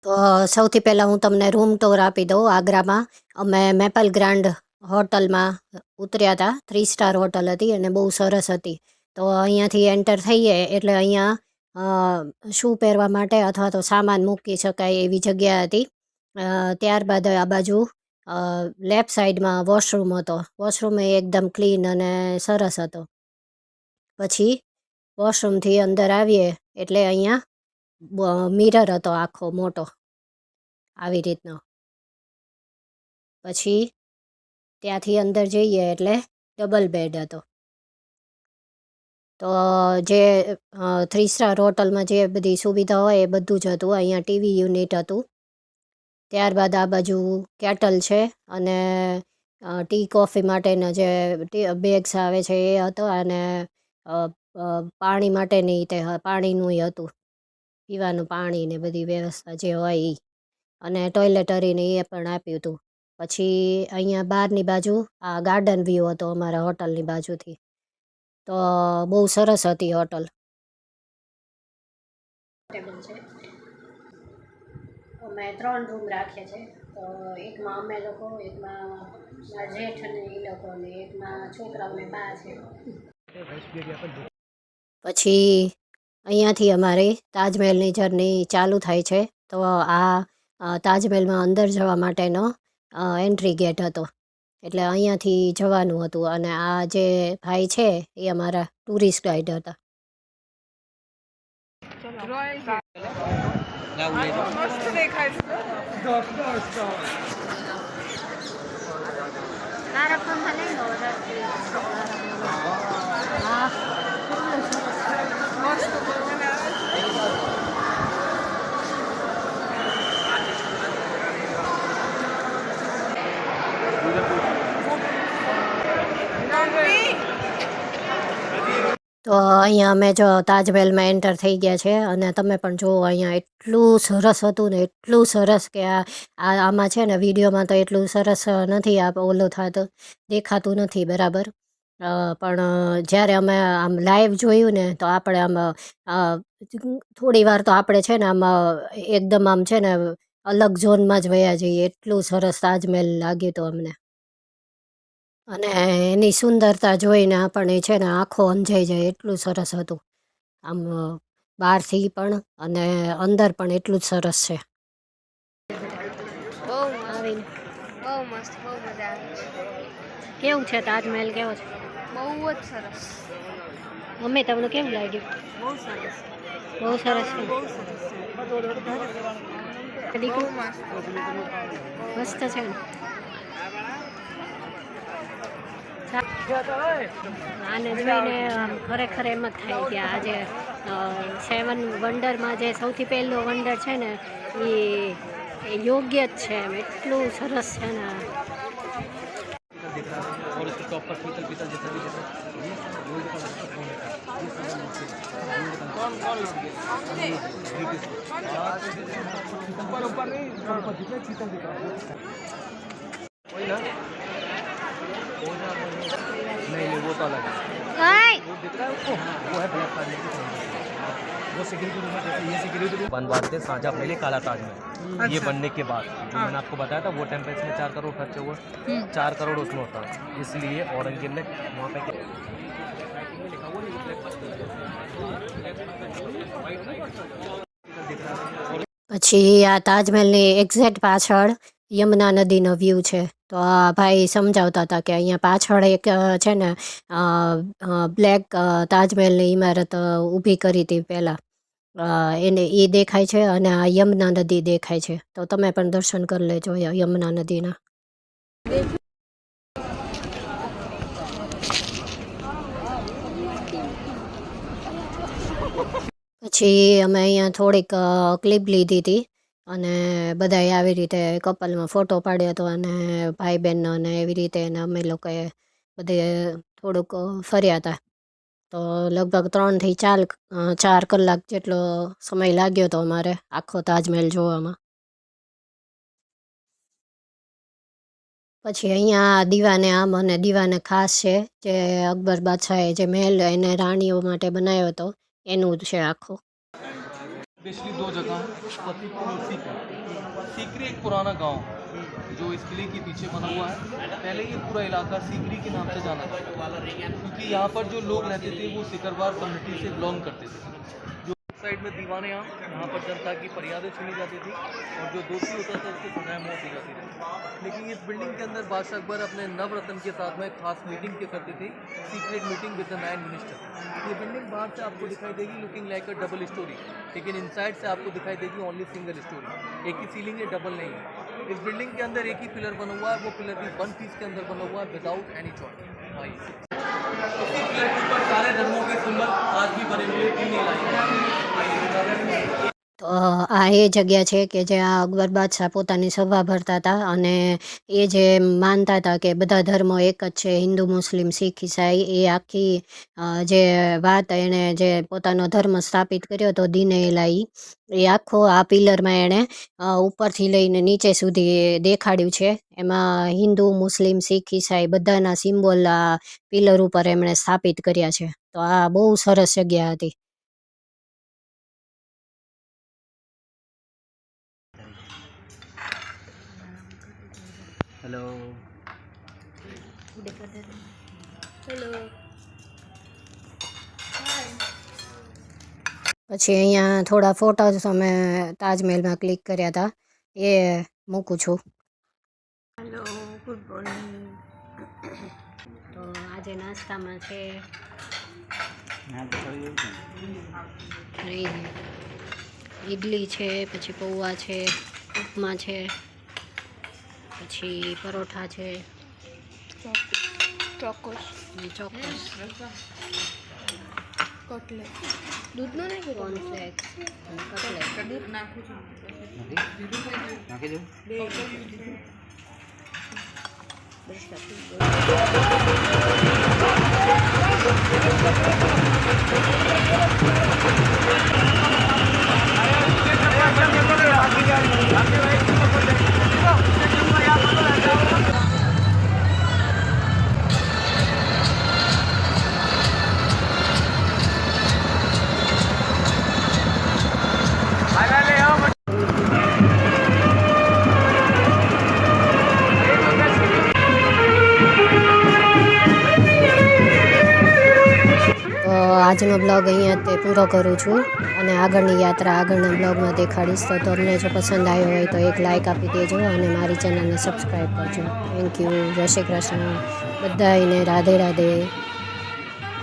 તો સૌથી પહેલાં હું તમને રૂમ ટૂર આપી દઉં. આગ્રામાં અમે મેપલ ગ્રાન્ડ હોટલમાં ઉતર્યા હતા. 3 સ્ટાર હોટલ હતી અને બહુ સરસ હતી. તો અહીંયાથી એન્ટર થઈએ એટલે અહીંયા શૂ પહેરવા માટે અથવા તો સામાન મૂકી શકાય એવી જગ્યા હતી. ત્યારબાદ આ બાજુ લેફ્ટ સાઈડમાં વોશરૂમ હતો. વોશરૂમ એ એકદમ ક્લીન અને સરસ હતો. પછી વોશરૂમથી અંદર આવીએ એટલે અહીંયા મિરર હતો આખો મોટો આવી રીતનો. પછી ત્યાંથી અંદર જઈએ એટલે ડબલ બેડ હતો. તો જે 3 સ્ટાર હોટલમાં જે બધી સુવિધા હોય એ બધું જ હતું. અહીંયા ટીવી યુનિટ હતું. ત્યારબાદ આ બાજુ કેટલ છે અને ટી કોફી માટેના જે બેગ્સ આવે છે એ હતો અને પાણી માટેની તે પાણીનું હતું, પીવાનું પાણી ને બધી વ્યવસ્થા જે હોય એ, અને ટોયલેટરીને એ પણ આપ્યું હતું. પછી અહીંયા બહારની બાજુ આ ગાર્ડન વ્યૂ હતો અમારા હોટલની બાજુથી. તો બહુ સરસ હતી હોટલ. ટેબલ છે. અમે 3 રૂમ રાખ્યા છે. તો એકમાં અમે લોકો, એકમાં મારા જેઠ અને એ લોકો, અને એકમાં છોકરાઓને બા છે. પછી અહીંયાથી અમારી તાજમહેલની જર્ની ચાલુ થાય છે. તો આ તાજમહેલમાં અંદર જવા માટેનો એન્ટ્રી ગેટ હતો. એટલે અહીંયાથી જવાનું હતું. અને આ જે ભાઈ છે એ અમારા ટુરિસ્ટ ગાઈડ હતા. તો અહીંયા અમે જો તાજમહેલમાં એન્ટર થઈ ગયા છે. અને તમે પણ જુઓ અહીંયા એટલું સરસ હતું ને, એટલું સરસ કે આમાં છે ને વિડીયોમાં તો એટલું સરસ નથી ઓલું થતું, દેખાતું નથી બરાબર. પણ જ્યારે અમે આમ લાઈવ જોયું ને તો આપણે આમ થોડી વાર તો આપણે છે ને આમ એકદમ આમ છે ને અલગ ઝોનમાં જ વયા જઈએ. એટલું સરસ તાજમહેલ લાગ્યું હતું અમને. અને એની સુંદરતા જોઈને આપણને છે ને આંખો અંજાઈ જાય, એટલું સરસ હતું. આમ બહારથી પણ અને અંદર પણ એટલું જ સરસ છે. બહુ મસ્ત, બહુ મજા આવે. કેવું છે તાજમહેલ? કેવો છે? બહુ જ સરસ. મમ્મી તમને કેવું લાગ્યું? બહુ સરસ. બહુ સરસ છે. બહુ સરસ. દીકુ બહુ મસ્ત. મસ્ત છે ને. આને જોઈને ખરેખર એમ જ થાય કે આજે 7 વંડરમાં જે સૌથી પહેલો વંડર છે ને એ યોગ્ય જ છે. એમ એટલું સરસ છે ને. नहीं वो तो अलग है, वो दिख रहा है उसको, वो है ब्लैक कार्ड, वो सिक्योरिटी रूम है, जैसे ये सिक्योरिटी रूम बनवाते थे शाहजहाँ पहले काला ताजमहल। ये बनने के बाद जो मैंने आपको बताया था वो टाइम पे इसमें 4 करोड़ खर्चे हुए, 4 करोड़ उसमें होता है, इसलिए औरंगजेब ने वहाँ पे પછી આ તાજમહેલની એક્ઝેક્ટ પાછળ યમુના નદીનો વ્યૂ છે. તો આ ભાઈ સમજાવતા હતા કે અહીંયા પાછળ એક છે ને બ્લેક તાજમહેલની ઇમારત ઊભી કરી હતી પહેલાં. એને એ દેખાય છે અને આ યમુના નદી દેખાય છે. તો તમે પણ દર્શન કરી લેજો યમુના નદીના. પછી અમે અહીંયા થોડીક ક્લિપ લીધી હતી અને બધાએ આવી રીતે કપલમાં ફોટો પાડ્યો હતો અને ભાઈ બહેનનો અને એવી રીતે. અને અમે લોકોએ બધે થોડુંક ફર્યા હતા. તો લગભગ 3 થી 4 કલાક જેટલો સમય લાગ્યો હતો અમારે આખો તાજમહેલ જોવામાં. પછી અહીંયા દીવાને આમ અને દીવાને ખાસ છે જે અકબર બાદશાહે જે મહેલ એને રાણીઓ માટે બનાવ્યો હતો એનું જ છે આખો. स्पेशली 2 जगह है, फतेहपुर और सीकरी। सीकरी एक पुराना गांव जो इस किले के पीछे बना हुआ है। पहले ये पूरा इलाका सीकरी के नाम से जाना जाता था, क्योंकि यहाँ पर जो लोग रहते थे वो सिकरवार कम्युनिटी से बिलोंग करते थे। जो साइड में दीवाने यहाँ पर जनता की फरियादें सुनी जाती थी और जो दोषी होता था उसको सजाएं मौत दी जाती थी। लेकिन इस बिल्डिंग के अंदर बादशाह अकबर अपने नवरत्न के साथ में खास मीटिंग के करते थे, secret meeting with the 9 minister. ये बिल्डिंग बाहर से आपको दिखाई देगी लुकिंग लाइक अ डबल स्टोरी, लेकिन इनसाइड से आपको दिखाई देगी ओनली सिंगल स्टोरी। एक ही सीलिंग है, डबल नहीं है। इस बिल्डिंग के अंदर एक ही पिलर बना हुआ है, वो पिलर भी 1 पीस के अंदर बना हुआ है विदाउट एनी जॉइंट। उसी पिलर के ऊपर सारे धर्मों के सिंबल आज भी बने हुए 3 लाइन। તો આ એ જગ્યા છે કે જ્યાં અકબર બાદશાહ પોતાની સભા ભરતા હતા અને એ જે માનતા હતા કે બધા ધર્મો એક જ છે, હિન્દુ મુસ્લિમ શીખ ઈસાઈ, એ આખી જે વાત એણે જે પોતાનો ધર્મ સ્થાપિત કર્યો હતો દીને ઇલાહી, એ આખો આ પિલરમાં એણે ઉપરથી લઈને નીચે સુધી દેખાડ્યું છે. એમાં હિન્દુ મુસ્લિમ શીખ ઈસાઈ બધાના સિમ્બોલ આ પિલર ઉપર એમણે સ્થાપિત કર્યા છે. તો આ બહુ સરસ જગ્યા હતી. Hello hello. પછી અહીંયા થોડા ફોટોઝ અમે તાજમહેલમાં ક્લિક કર્યા હતા, એ મૂકું છું. Hello, good morning. તો આજે નાસ્તામાં છે ઇડલી છે, પછી પૌવા છે, ઉપમા છે, પછી પરોઠા છે, ચોકોસ, ચોકોસ, કટલેટ. દૂધનો નહીં કે કોર્નફ્લેક્સ, કટલેટ. દૂધ નાખું છું. આજનો બ્લોગ અહીંયા તે પૂરો કરું છું અને આગળની યાત્રા આગળના બ્લોગમાં દેખાડીશ. તો તમને જો પસંદ આવ્યો હોય તો એક લાઇક આપી દેજો અને મારી ચેનલને સબસ્ક્રાઈબ કરજો. Thank you. જય શ્રી કૃષ્ણ. બધાને રાધે રાધે.